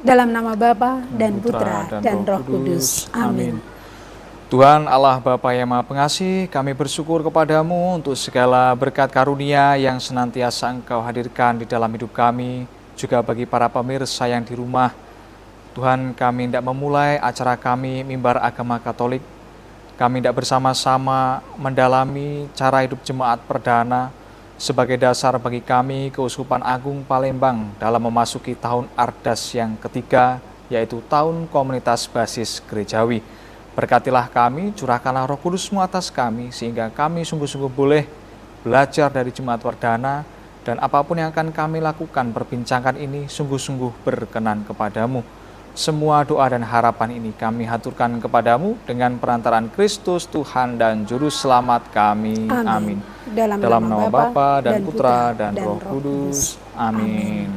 Dalam nama Bapa dan Putra dan Roh Kudus. Amin. Tuhan Allah Bapa yang Maha Pengasih, kami bersyukur kepadamu untuk segala berkat karunia yang senantiasa Engkau hadirkan di dalam hidup kami, juga bagi para pemirsa yang di rumah. Tuhan, kami hendak memulai acara kami Mimbar Agama Katolik. Kami hendak bersama-sama mendalami cara hidup jemaat perdana sebagai dasar bagi kami Keuskupan Agung Palembang dalam memasuki tahun Ardas yang ketiga, yaitu tahun komunitas basis gerejawi. Berkatilah kami, curahkanlah Roh Kudus-Mu atas kami, sehingga kami sungguh-sungguh boleh belajar dari jemaat perdana, dan apapun yang akan kami lakukan, perbincangkan ini sungguh-sungguh berkenan kepadamu. Semua doa dan harapan ini kami haturkan kepadamu dengan perantaraan Kristus Tuhan dan Juru Selamat kami. Amin. Dalam nama Bapa dan Putra dan Roh Kudus. Amin.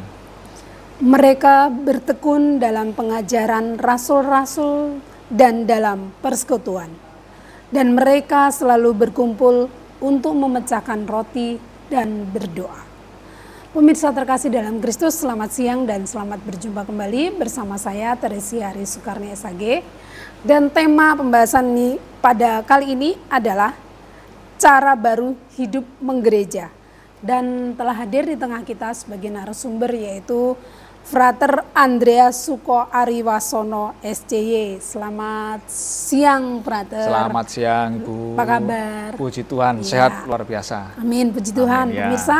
Mereka bertekun dalam pengajaran rasul-rasul dan dalam persekutuan. Dan mereka selalu berkumpul untuk memecahkan roti dan berdoa. Pemirsa terkasih dalam Kristus, selamat siang dan selamat berjumpa kembali bersama saya Teresia Hari Sukarni SAG. Dan tema pembahasan ini pada kali ini adalah cara baru hidup menggereja. Dan telah hadir di tengah kita sebagai narasumber yaitu Frater Andreas Suko Ariwasono SCY. Selamat siang, Frater. Selamat siang, Ibu. Apa kabar? Puji Tuhan, sehat luar biasa. Amin, puji Tuhan. Amin, ya. Pemirsa,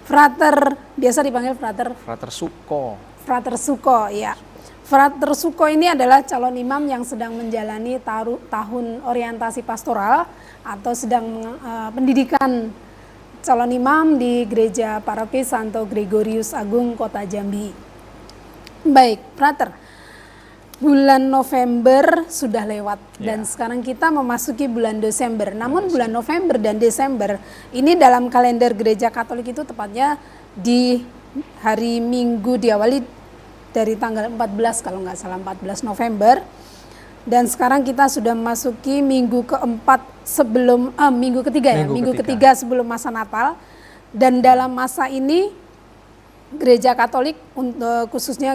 Frater, biasa dipanggil Frater. Frater Suko. Frater Suko, ya. Frater Suko ini adalah calon imam yang sedang menjalani tahun orientasi pastoral atau sedang pendidikan calon imam di Gereja Paroki Santo Gregorius Agung, Kota Jambi. Baik, Frater, bulan November sudah lewat dan sekarang kita memasuki bulan Desember. Namun bulan November dan Desember ini dalam kalender Gereja Katolik itu tepatnya di hari Minggu, diawali dari tanggal 14 kalau nggak salah, 14 November. Dan sekarang kita sudah memasuki minggu keempat sebelum minggu ketiga sebelum masa Natal. Dan dalam masa ini Gereja Katolik, khususnya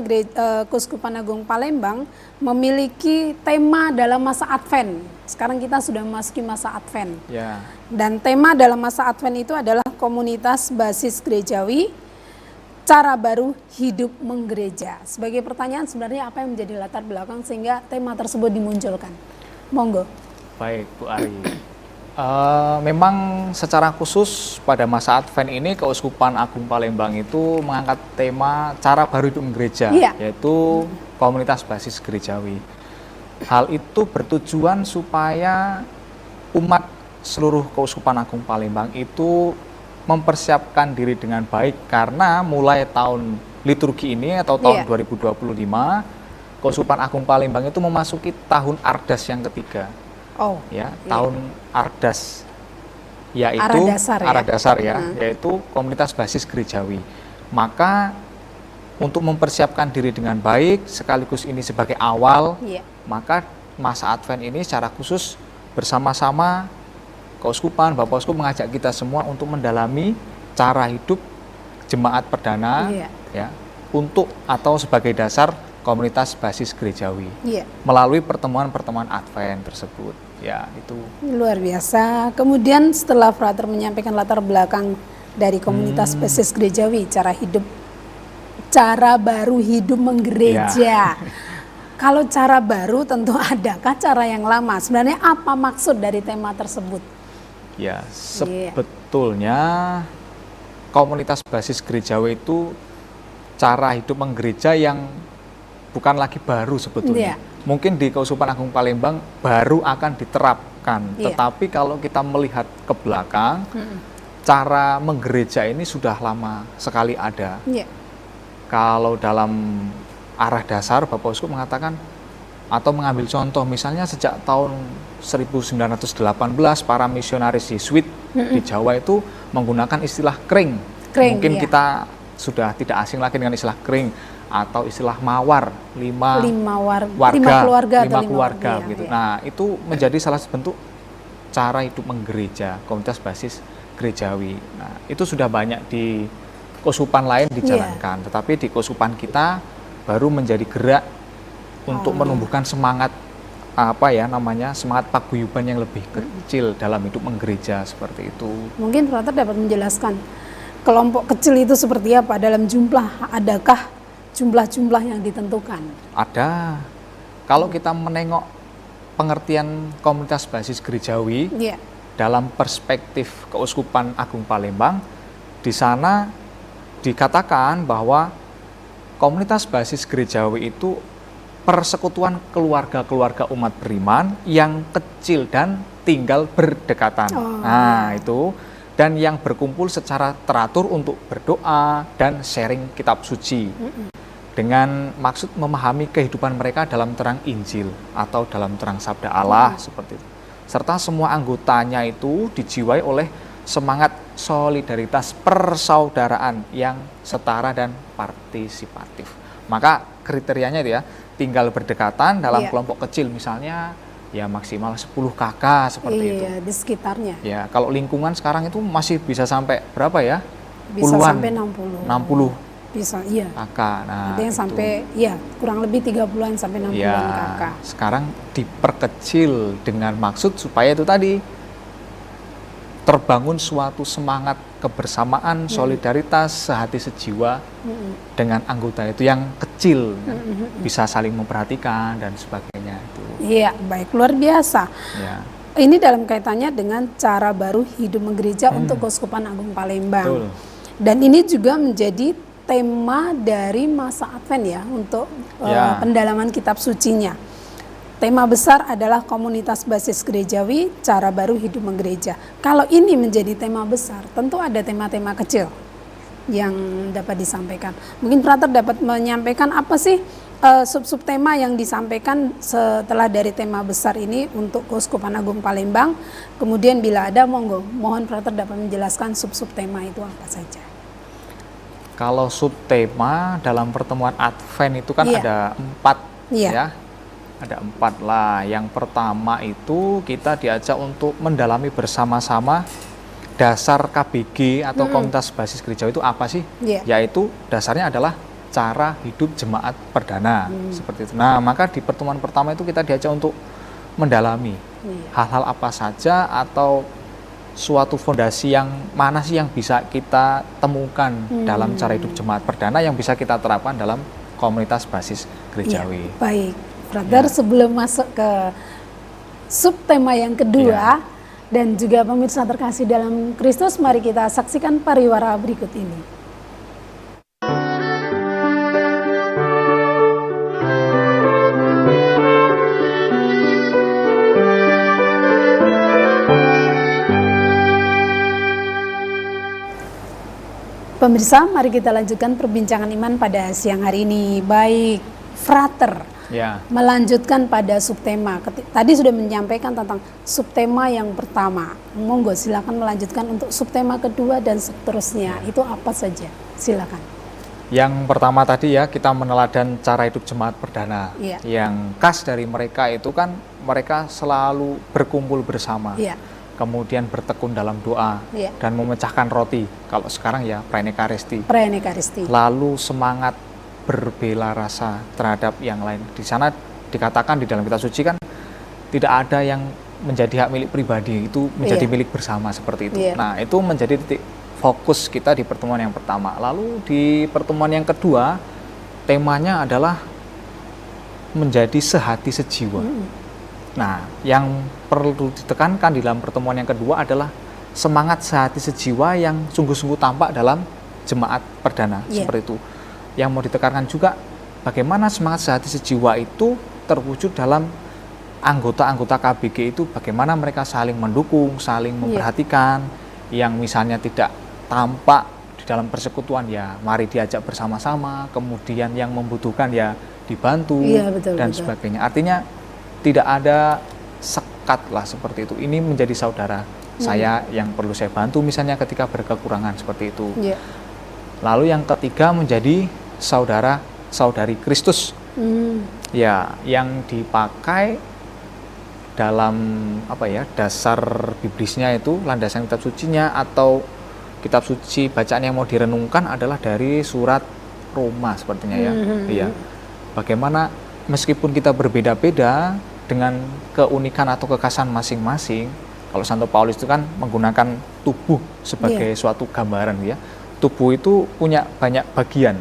Keuskupan Agung Palembang, memiliki tema dalam masa Advent. Sekarang kita sudah memasuki masa Advent. Ya. Dan tema dalam masa Advent itu adalah komunitas basis gerejawi, cara baru hidup menggereja. Sebagai pertanyaan, sebenarnya apa yang menjadi latar belakang sehingga tema tersebut dimunculkan? Monggo. Baik, Bu Ari. Memang secara khusus pada masa Advent ini Keuskupan Agung Palembang itu mengangkat tema cara baru hidup gereja, yaitu komunitas basis gerejawi. Hal itu bertujuan supaya umat seluruh Keuskupan Agung Palembang itu mempersiapkan diri dengan baik, karena mulai tahun liturgi ini atau tahun 2025 Keuskupan Agung Palembang itu memasuki tahun Ardas yang ketiga. Tahun Ardas, yaitu arah dasar yaitu komunitas basis gerejawi. Maka untuk mempersiapkan diri dengan baik, sekaligus ini sebagai awal, maka masa Advent ini secara khusus bersama-sama Keuskupan, Bapak Uskup mengajak kita semua untuk mendalami cara hidup jemaat perdana, untuk atau sebagai dasar komunitas basis gerejawi melalui pertemuan-pertemuan Advent tersebut. Ya, itu luar biasa. Kemudian setelah Frater menyampaikan latar belakang dari komunitas basis gerejawi, cara baru hidup menggereja. Kalau cara baru tentu adakah cara yang lama? Sebenarnya apa maksud dari tema tersebut? Ya, sebetulnya komunitas basis gerejawi itu cara hidup menggereja yang bukan lagi baru sebetulnya. Mungkin di Keuskupan Agung Palembang baru akan diterapkan, tetapi kalau kita melihat ke belakang, cara menggereja ini sudah lama sekali ada. Kalau dalam arah dasar, Bapak Uskup mengatakan atau mengambil contoh, misalnya sejak tahun 1918 para misionaris Yesuit di Jawa itu menggunakan istilah kring. Mungkin kita sudah tidak asing lagi dengan istilah kring atau istilah mawar, lima keluarga gitu. Nah, itu menjadi salah satu bentuk cara hidup menggereja, komunitas basis gerejawi. Nah, itu sudah banyak di keuskupan lain dijalankan, tetapi di keuskupan kita baru menjadi gerak untuk menumbuhkan semangat semangat paguyuban yang lebih kecil dalam hidup menggereja seperti itu. Mungkin Frater dapat menjelaskan kelompok kecil itu seperti apa dalam jumlah, adakah jumlah-jumlah yang ditentukan? Ada. Kalau kita menengok pengertian komunitas basis gerejawi dalam perspektif Keuskupan Agung Palembang, di sana dikatakan bahwa komunitas basis gerejawi itu persekutuan keluarga-keluarga umat beriman yang kecil dan tinggal berdekatan. Nah, itu. Dan yang berkumpul secara teratur untuk berdoa dan sharing kitab suci. Dengan maksud memahami kehidupan mereka dalam terang Injil atau dalam terang Sabda Allah seperti itu. Serta semua anggotanya itu dijiwai oleh semangat solidaritas persaudaraan yang setara dan partisipatif. Maka kriterianya itu ya, tinggal berdekatan dalam kelompok kecil, misalnya ya maksimal 10 kakak seperti itu. Iya, di sekitarnya. Ya, kalau lingkungan sekarang itu masih bisa sampai berapa ya? Bisa Puluhan, sampai 60. 60 bisa, iya. kakak. Nah, ada yang itu. sampai ya kurang lebih 30-an sampai 60-an kakak. Sekarang diperkecil dengan maksud supaya itu tadi terbangun suatu semangat kebersamaan, solidaritas, sehati sejiwa dengan anggota itu yang kecil, bisa saling memperhatikan dan sebagainya itu. Iya, baik, luar biasa. Ya. Ini dalam kaitannya dengan cara baru hidup menggereja untuk Keuskupan Agung Palembang. Betul. Dan ini juga menjadi tema dari masa Advent ya untuk pendalaman kitab sucinya. Tema besar adalah komunitas basis gerejawi, cara baru hidup menggereja. Kalau ini menjadi tema besar, tentu ada tema-tema kecil yang dapat disampaikan. Mungkin Frater dapat menyampaikan apa sih sub-sub tema yang disampaikan setelah dari tema besar ini untuk Keuskupan Agung Palembang. Kemudian bila ada, mohon Frater dapat menjelaskan sub-sub tema itu apa saja. Kalau subtema dalam pertemuan Advent itu kan ada 4 ya. Ada 4 lah. Yang pertama itu kita diajak untuk mendalami bersama-sama dasar KBG atau komunitas basis gereja itu apa sih? Yaitu dasarnya adalah cara hidup jemaat perdana seperti itu. Nah, maka di pertemuan pertama itu kita diajak untuk mendalami hal-hal apa saja atau suatu fondasi yang mana sih yang bisa kita temukan dalam cara hidup jemaat perdana yang bisa kita terapkan dalam komunitas basis gerejawi. Baik. Brother, sebelum masuk ke subtema yang kedua dan juga pemirsa terkasih dalam Kristus, mari kita saksikan pariwara berikut ini. Pemirsa, mari kita lanjutkan perbincangan iman pada siang hari ini. Baik, Frater. Melanjutkan pada subtema. Tadi sudah menyampaikan tentang subtema yang pertama. Monggo silakan melanjutkan untuk subtema kedua dan seterusnya. Itu apa saja? Silakan. Yang pertama tadi ya, kita meneladan cara hidup jemaat perdana. Yang khas dari mereka itu kan mereka selalu berkumpul bersama. Kemudian bertekun dalam doa dan memecahkan roti. Kalau sekarang ya praenekaristi. Lalu semangat berbela rasa terhadap yang lain. Di sana dikatakan di dalam kitab suci kan tidak ada yang menjadi hak milik pribadi, itu menjadi milik bersama seperti itu. Nah, itu menjadi titik fokus kita di pertemuan yang pertama. Lalu di pertemuan yang kedua, temanya adalah menjadi sehati sejiwa. Nah, yang perlu ditekankan di dalam pertemuan yang kedua adalah semangat sehati sejiwa yang sungguh-sungguh tampak dalam jemaat perdana seperti itu. Yang mau ditekankan juga bagaimana semangat sehati sejiwa itu terwujud dalam anggota-anggota KBG itu, bagaimana mereka saling mendukung, saling memperhatikan, yang misalnya tidak tampak di dalam persekutuan ya mari diajak bersama-sama, kemudian yang membutuhkan ya dibantu dan sebagainya. Artinya tidak ada sekat lah seperti itu. Ini menjadi saudara saya yang perlu saya bantu misalnya ketika berkekurangan seperti itu. Lalu yang ketiga menjadi saudara-saudari Kristus. Ya, yang dipakai dalam dasar biblisnya itu, landasan kitab sucinya atau kitab suci bacaan yang mau direnungkan adalah dari surat Roma sepertinya ya. Iya. Bagaimana meskipun kita berbeda-beda dengan keunikan atau kekhasan masing-masing, kalau Santo Paulus itu kan menggunakan tubuh sebagai suatu gambaran ya. Tubuh itu punya banyak bagian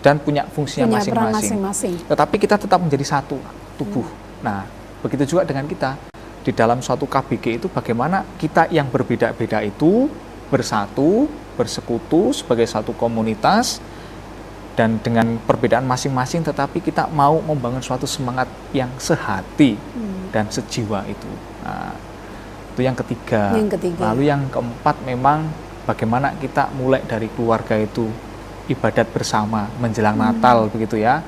dan punya fungsinya masing-masing. Tetapi kita tetap menjadi satu tubuh. Nah, begitu juga dengan kita. Di dalam suatu KBG itu bagaimana kita yang berbeda-beda itu bersatu, bersekutu sebagai satu komunitas, dan dengan perbedaan masing-masing tetapi kita mau membangun suatu semangat yang sehati dan sejiwa itu. Nah, itu yang ketiga. Lalu yang keempat memang bagaimana kita mulai dari keluarga itu ibadat bersama menjelang Natal begitu ya,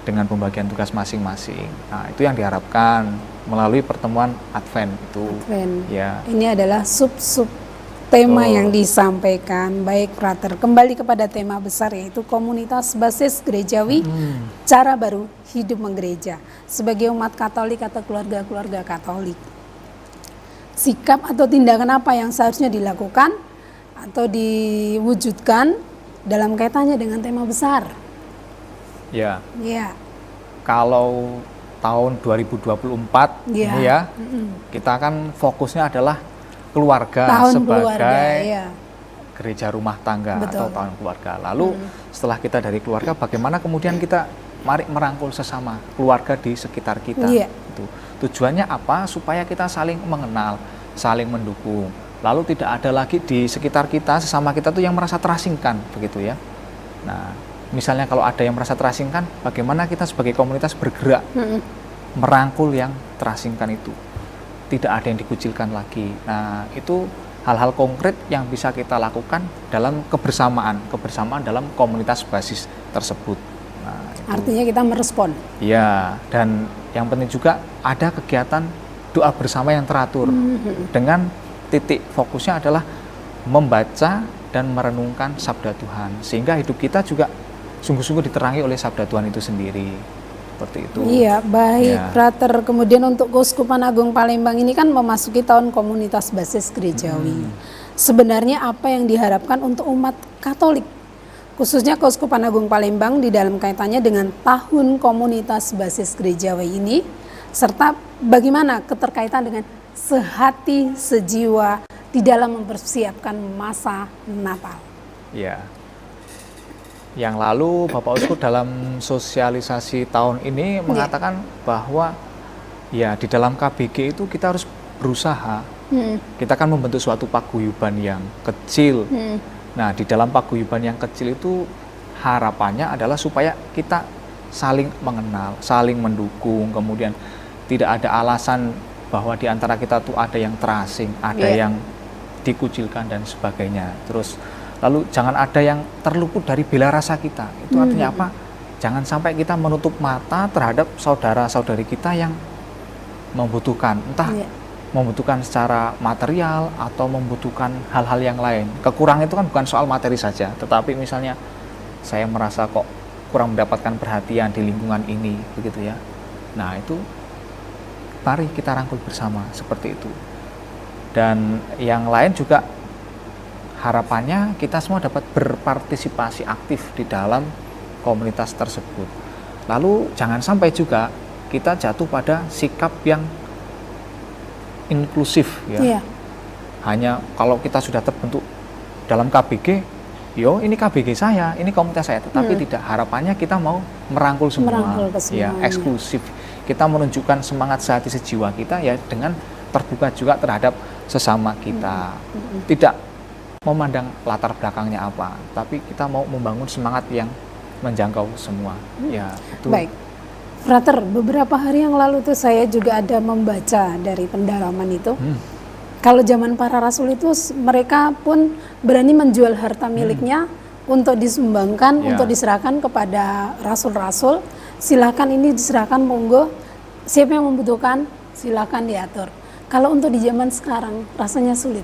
dengan pembagian tugas masing-masing. Nah, itu yang diharapkan melalui pertemuan Advent itu. Ya. Ini adalah sub-sub tema yang disampaikan. Baik, Frater, kembali kepada tema besar yaitu komunitas basis gerejawi, cara baru hidup menggereja. Sebagai umat Katolik atau keluarga-keluarga Katolik, sikap atau tindakan apa yang seharusnya dilakukan atau diwujudkan dalam kaitannya dengan tema besar? Ya. Kalau tahun 2024 ini ya, kita kan fokusnya adalah keluarga sebagai gereja rumah tangga atau tahun keluarga. Lalu setelah kita dari keluarga, bagaimana kemudian kita mari merangkul sesama keluarga di sekitar kita. Itu tujuannya apa? Supaya kita saling mengenal, saling mendukung. Lalu tidak ada lagi di sekitar kita, sesama kita tuh yang merasa terasingkan, begitu ya. Nah, misalnya kalau ada yang merasa terasingkan, bagaimana kita sebagai komunitas bergerak merangkul yang terasingkan itu. Tidak ada yang dikucilkan lagi. Nah, itu hal-hal konkret yang bisa kita lakukan dalam kebersamaan dalam komunitas basis tersebut. Nah, artinya kita merespon. Ya, dan yang penting juga ada kegiatan doa bersama yang teratur dengan titik fokusnya adalah membaca dan merenungkan sabda Tuhan, sehingga hidup kita juga sungguh-sungguh diterangi oleh sabda Tuhan itu sendiri. Seperti itu. Iya, baik, Frater. Kemudian untuk Keuskupan Agung Palembang ini kan memasuki tahun komunitas basis gerejawi. Sebenarnya apa yang diharapkan untuk umat Katolik, khususnya Keuskupan Agung Palembang di dalam kaitannya dengan tahun komunitas basis gerejawi ini, serta bagaimana keterkaitan dengan sehati sejiwa di dalam mempersiapkan masa Natal? Ya. Yang lalu Bapak Uskup dalam sosialisasi tahun ini mengatakan bahwa ya di dalam KBG itu kita harus berusaha. Kita kan membentuk suatu paguyuban yang kecil. Nah, di dalam paguyuban yang kecil itu harapannya adalah supaya kita saling mengenal, saling mendukung, kemudian tidak ada alasan bahwa di antara kita tuh ada yang terasing, ada yang dikucilkan dan sebagainya. Terus lalu jangan ada yang terluput dari bela rasa kita. Itu artinya apa? Jangan sampai kita menutup mata terhadap saudara-saudari kita yang membutuhkan, entah membutuhkan secara material atau membutuhkan hal-hal yang lain. Kekurangan itu kan bukan soal materi saja, tetapi misalnya saya merasa kok kurang mendapatkan perhatian di lingkungan ini, begitu ya. Nah, itu mari kita rangkul bersama seperti itu. Dan yang lain juga harapannya kita semua dapat berpartisipasi aktif di dalam komunitas tersebut. Lalu jangan sampai juga kita jatuh pada sikap yang inklusif ya. Hanya kalau kita sudah terbentuk dalam KBG, ini KBG saya, ini komunitas saya, tetapi tidak, harapannya kita mau merangkul semua. Ya, eksklusif. Kita menunjukkan semangat sehati sejiwa kita ya dengan terbuka juga terhadap sesama kita. Tidak memandang latar belakangnya apa, tapi kita mau membangun semangat yang menjangkau semua. Ya, itu. Baik, Frater, beberapa hari yang lalu tuh saya juga ada membaca dari pendalaman itu. Kalau zaman para rasul itu mereka pun berani menjual harta miliknya untuk disumbangkan, untuk diserahkan kepada rasul-rasul. Silakan ini diserahkan, monggo. Siapa yang membutuhkan, silakan diatur. Kalau untuk di zaman sekarang rasanya sulit.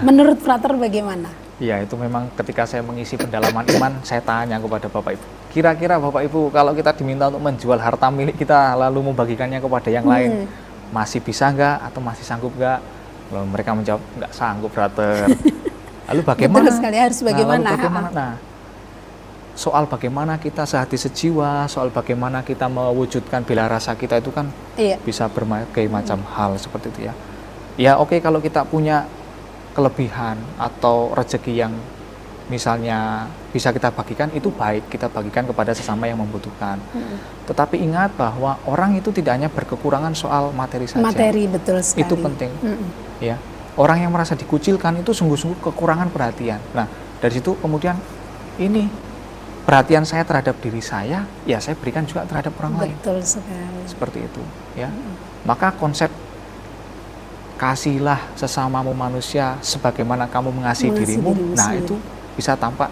Menurut Frater bagaimana? Ya, itu memang ketika saya mengisi pendalaman iman, saya tanya kepada Bapak Ibu. Kira-kira Bapak Ibu, kalau kita diminta untuk menjual harta milik kita lalu membagikannya kepada yang lain, masih bisa nggak atau masih sanggup nggak? Lalu mereka menjawab, nggak sanggup, Frater. Lalu bagaimana? Betul sekali, harus bagaimana? Nah, soal bagaimana kita sehati sejiwa, soal bagaimana kita mewujudkan bela rasa kita itu kan bisa berbagai macam hal seperti itu ya. Ya oke, kalau kita punya kelebihan atau rezeki yang misalnya bisa kita bagikan, itu baik, kita bagikan kepada sesama yang membutuhkan. Tetapi ingat bahwa orang itu tidak hanya berkekurangan soal materi saja. Materi, betul sekali. Itu penting. Ya. Orang yang merasa dikucilkan itu sungguh-sungguh kekurangan perhatian. Nah, dari situ kemudian ini perhatian saya terhadap diri saya, ya saya berikan juga terhadap orang lain. Betul sekali. Seperti itu, ya. Maka konsep kasihlah sesamamu manusia sebagaimana kamu mengasihi dirimu. Nah, itu bisa tampak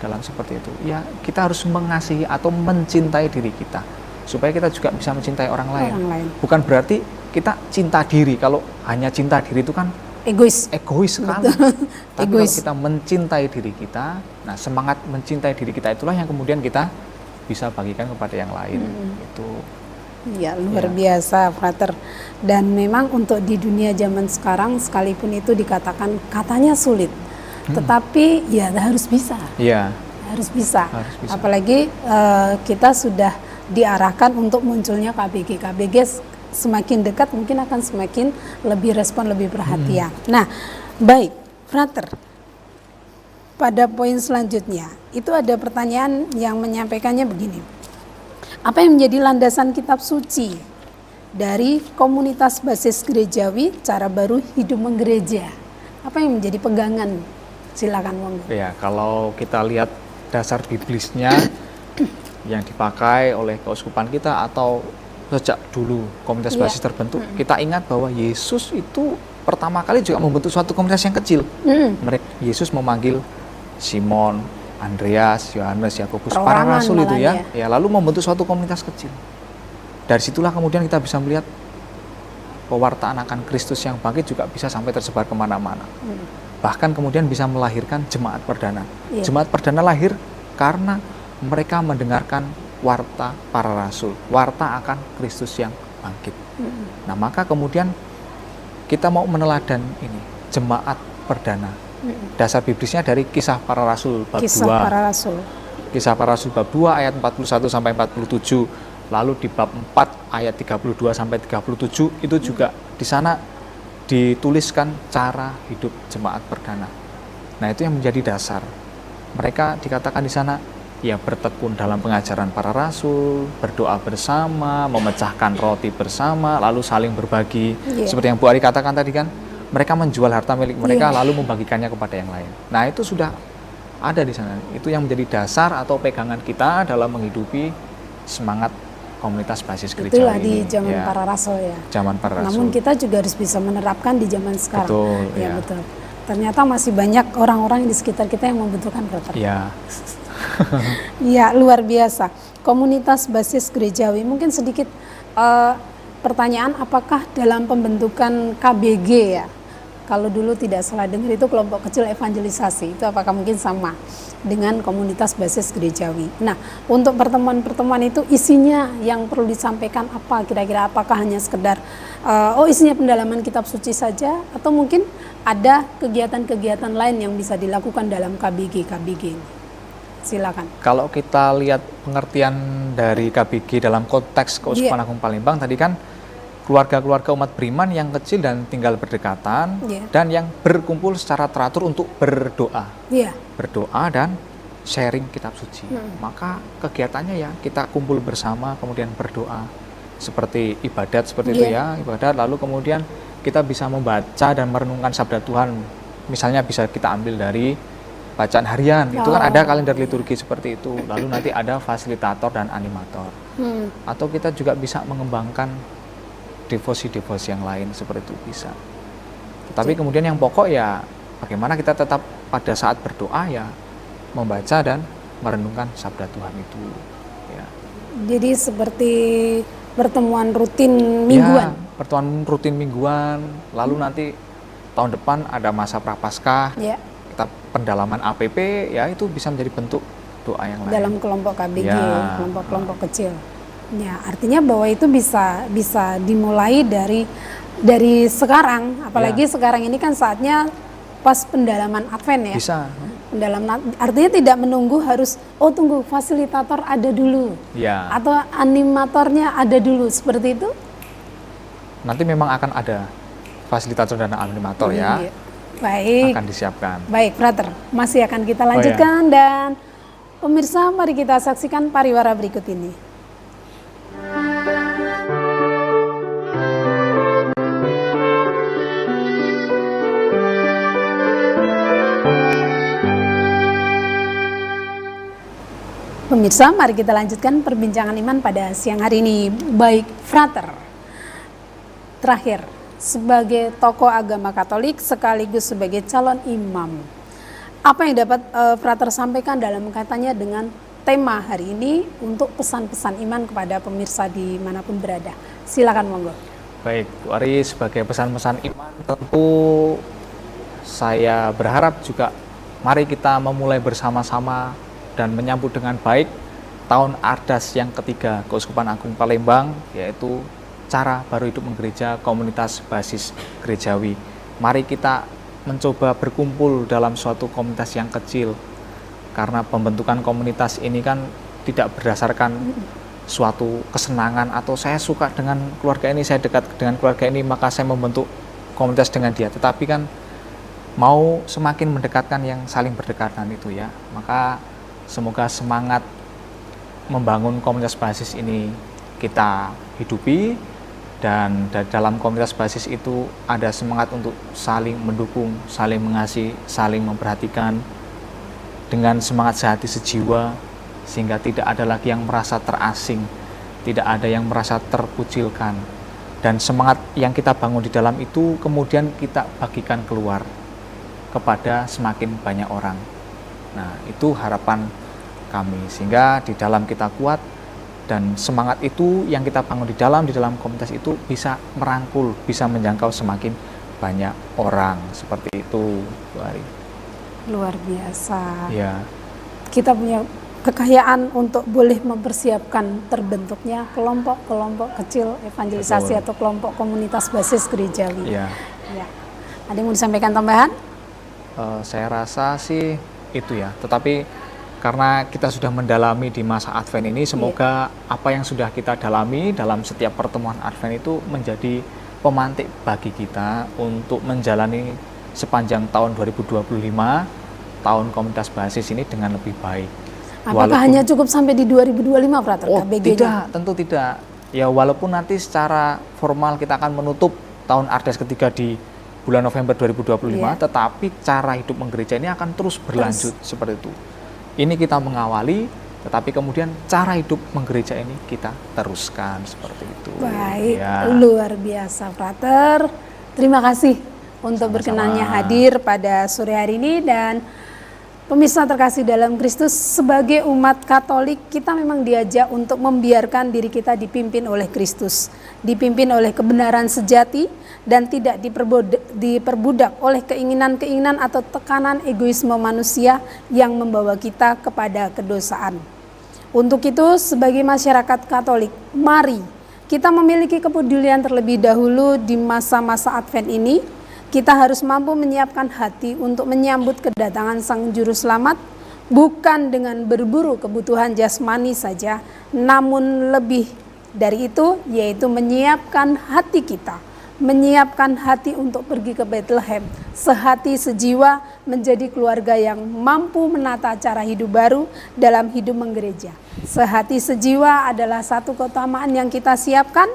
dalam seperti itu. Ya, kita harus mengasihi atau mencintai diri kita supaya kita juga bisa mencintai orang lain. Bukan berarti kita cinta diri. Kalau hanya cinta diri itu kan egois sekali. Tapi kalau kita mencintai diri kita, nah semangat mencintai diri kita itulah yang kemudian kita bisa bagikan kepada yang lain. Itu ya luar biasa, Frater. Dan memang untuk di dunia zaman sekarang, sekalipun itu dikatakan katanya sulit, tetapi ya harus bisa. Harus bisa. Apalagi kita sudah diarahkan untuk munculnya KBG semakin dekat mungkin akan semakin lebih respon, lebih perhatian. Nah, baik, Frater. Pada poin selanjutnya, itu ada pertanyaan yang menyampaikannya begini. Apa yang menjadi landasan kitab suci dari komunitas basis gerejawi cara baru hidup menggereja? Apa yang menjadi pegangan? Silakan, monggo. Ya, kalau kita lihat dasar biblisnya yang dipakai oleh keuskupan kita atau sejak dulu komunitas basis terbentuk, kita ingat bahwa Yesus itu pertama kali juga membentuk suatu komunitas yang kecil. Yesus memanggil Simon, Andreas, Yohanes, Yakobus, para rasul itu ya, lalu membentuk suatu komunitas kecil. Dari situlah kemudian kita bisa melihat pewartaan akan Kristus yang bangkit juga bisa sampai tersebar kemana-mana. Bahkan kemudian bisa melahirkan jemaat perdana. Jemaat perdana lahir karena mereka mendengarkan warta para rasul, warta akan Kristus yang bangkit. Nah, maka kemudian kita mau meneladan ini, jemaat perdana. Dasar biblisnya dari Kisah Para Rasul bab 2. Kisah Para Rasul bab 2 ayat 41 sampai 47. Lalu di bab 4 ayat 32 sampai 37 itu juga di sana dituliskan cara hidup jemaat perdana. Nah, itu yang menjadi dasar. Mereka dikatakan di sana ya bertekun dalam pengajaran para rasul, berdoa bersama, memecahkan roti bersama, lalu saling berbagi. Seperti yang Bu Ari katakan tadi kan, mereka menjual harta milik mereka lalu membagikannya kepada yang lain. Nah, itu sudah ada di sana. Itu yang menjadi dasar atau pegangan kita dalam menghidupi semangat komunitas basis gereja. Itulah di zaman para rasul ya. Zaman para rasul. Namun kita juga harus bisa menerapkan di zaman sekarang. Betul, betul. Ternyata masih banyak orang-orang di sekitar kita yang membutuhkan Frater. Ya, luar biasa. Komunitas basis gerejawi, mungkin sedikit pertanyaan, apakah dalam pembentukan KBG ya, kalau dulu tidak salah dengar itu kelompok kecil evangelisasi, itu apakah mungkin sama dengan komunitas basis gerejawi? Nah, untuk pertemuan-pertemuan itu isinya yang perlu disampaikan apa kira-kira? Apakah hanya sekedar isinya pendalaman kitab suci saja, atau mungkin ada kegiatan-kegiatan lain yang bisa dilakukan dalam KBG ini? Silakan. Kalau kita lihat pengertian dari KBG dalam konteks Keuskupan Agung Palembang tadi kan keluarga-keluarga umat beriman yang kecil dan tinggal berdekatan dan yang berkumpul secara teratur untuk berdoa. Berdoa dan sharing kitab suci. Maka kegiatannya ya kita kumpul bersama kemudian berdoa. Seperti ibadat seperti itu ya, ibadat lalu kemudian kita bisa membaca dan merenungkan sabda Tuhan. Misalnya bisa kita ambil dari bacaan harian, itu kan ada kalender liturgi seperti itu. Lalu nanti ada fasilitator dan animator. Atau kita juga bisa mengembangkan devosi-devosi yang lain seperti itu bisa. Tetapi kemudian yang pokok ya bagaimana kita tetap pada saat berdoa ya membaca dan merenungkan sabda Tuhan itu. Ya. Jadi seperti pertemuan rutin mingguan. Pertemuan rutin mingguan. Lalu nanti tahun depan ada masa prapaskah. Kita pendalaman APP ya itu bisa menjadi bentuk doa yang lain. Dalam kelompok KBG, kelompok-kelompok kecil. Ya, artinya bahwa itu bisa dimulai dari sekarang, apalagi sekarang ini kan saatnya pas pendalaman Advent ya. Bisa. Artinya tidak menunggu harus tunggu fasilitator ada dulu. Ya. Atau animatornya ada dulu, seperti itu? Nanti memang akan ada fasilitator dan animator ya. Baik. Akan disiapkan. Baik, Frater. Masih akan kita lanjutkan dan pemirsa mari kita saksikan pariwara berikut ini. Pemirsa, mari kita lanjutkan perbincangan iman pada siang hari ini. Baik, Frater. Terakhir, sebagai tokoh agama Katolik sekaligus sebagai calon imam, apa yang dapat Frater sampaikan dalam kaitannya dengan tema hari ini untuk pesan-pesan iman kepada pemirsa dimanapun berada? Silakan, monggo. Baik, Bu Ari, sebagai pesan-pesan iman tentu saya berharap juga mari kita memulai bersama-sama dan menyambut dengan baik tahun Ardas yang ketiga Keuskupan Agung Palembang, yaitu cara baru hidup menggereja komunitas basis gerejawi. Mari kita mencoba berkumpul dalam suatu komunitas yang kecil, karena pembentukan komunitas ini kan tidak berdasarkan suatu kesenangan atau saya suka dengan keluarga ini, saya dekat dengan keluarga ini maka saya membentuk komunitas dengan dia, tetapi kan mau semakin mendekatkan yang saling berdekatan itu ya. Maka semoga semangat membangun komunitas basis ini kita hidupi, dan dalam komunitas basis itu ada semangat untuk saling mendukung, saling mengasihi, saling memperhatikan dengan semangat sehati sejiwa, sehingga tidak ada lagi yang merasa terasing, tidak ada yang merasa terkucilkan, dan semangat yang kita bangun di dalam itu kemudian kita bagikan keluar kepada semakin banyak orang. Nah, itu harapan kami, sehingga di dalam kita kuat dan semangat itu yang kita bangun di dalam komunitas itu bisa merangkul, bisa menjangkau semakin banyak orang, seperti itu, Bu Ari. Luar biasa. Ya. Kita punya kekayaan untuk boleh mempersiapkan terbentuknya kelompok-kelompok kecil evangelisasi. Betul. Atau kelompok komunitas basis gerejawi. Ya. Ya. Ada yang mau disampaikan tambahan? Saya rasa sih itu ya, tetapi karena kita sudah mendalami di masa Advent ini, semoga apa yang sudah kita dalami dalam setiap pertemuan Advent itu menjadi pemantik bagi kita untuk menjalani sepanjang tahun 2025, tahun komunitas basis ini dengan lebih baik. Apakah hanya cukup sampai di 2025, Frater? Tidak, tentu tidak. Ya, walaupun nanti secara formal kita akan menutup tahun Ardas ketiga di bulan November 2025, tetapi cara hidup menggereja ini akan terus berlanjut seperti itu. Ini kita mengawali, tetapi kemudian cara hidup menggereja ini kita teruskan seperti itu. Baik, luar biasa, Frater. Terima kasih untuk berkenannya hadir pada sore hari ini. Dan pemirsa terkasih dalam Kristus, sebagai umat Katolik kita memang diajak untuk membiarkan diri kita dipimpin oleh Kristus, dipimpin oleh kebenaran sejati, dan tidak diperbudak oleh keinginan-keinginan atau tekanan egoisme manusia yang membawa kita kepada kedosaan. Untuk itu, sebagai masyarakat Katolik, mari kita memiliki kepedulian terlebih dahulu di masa-masa Advent ini. Kita harus mampu menyiapkan hati untuk menyambut kedatangan Sang Juru Selamat, bukan dengan berburu kebutuhan jasmani saja, namun lebih dari itu, yaitu menyiapkan hati kita, menyiapkan hati untuk pergi ke Bethlehem, sehati sejiwa menjadi keluarga yang mampu menata cara hidup baru dalam hidup menggereja. Sehati sejiwa adalah satu keutamaan yang kita siapkan.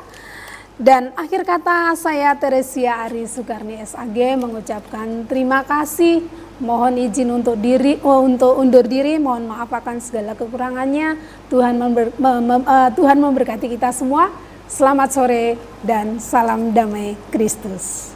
Dan akhir kata, saya Teresia Ari Sukarni SAG mengucapkan terima kasih. Mohon izin untuk undur diri, mohon maaf akan segala kekurangannya. Tuhan memberkati kita semua. Selamat sore dan salam damai Kristus.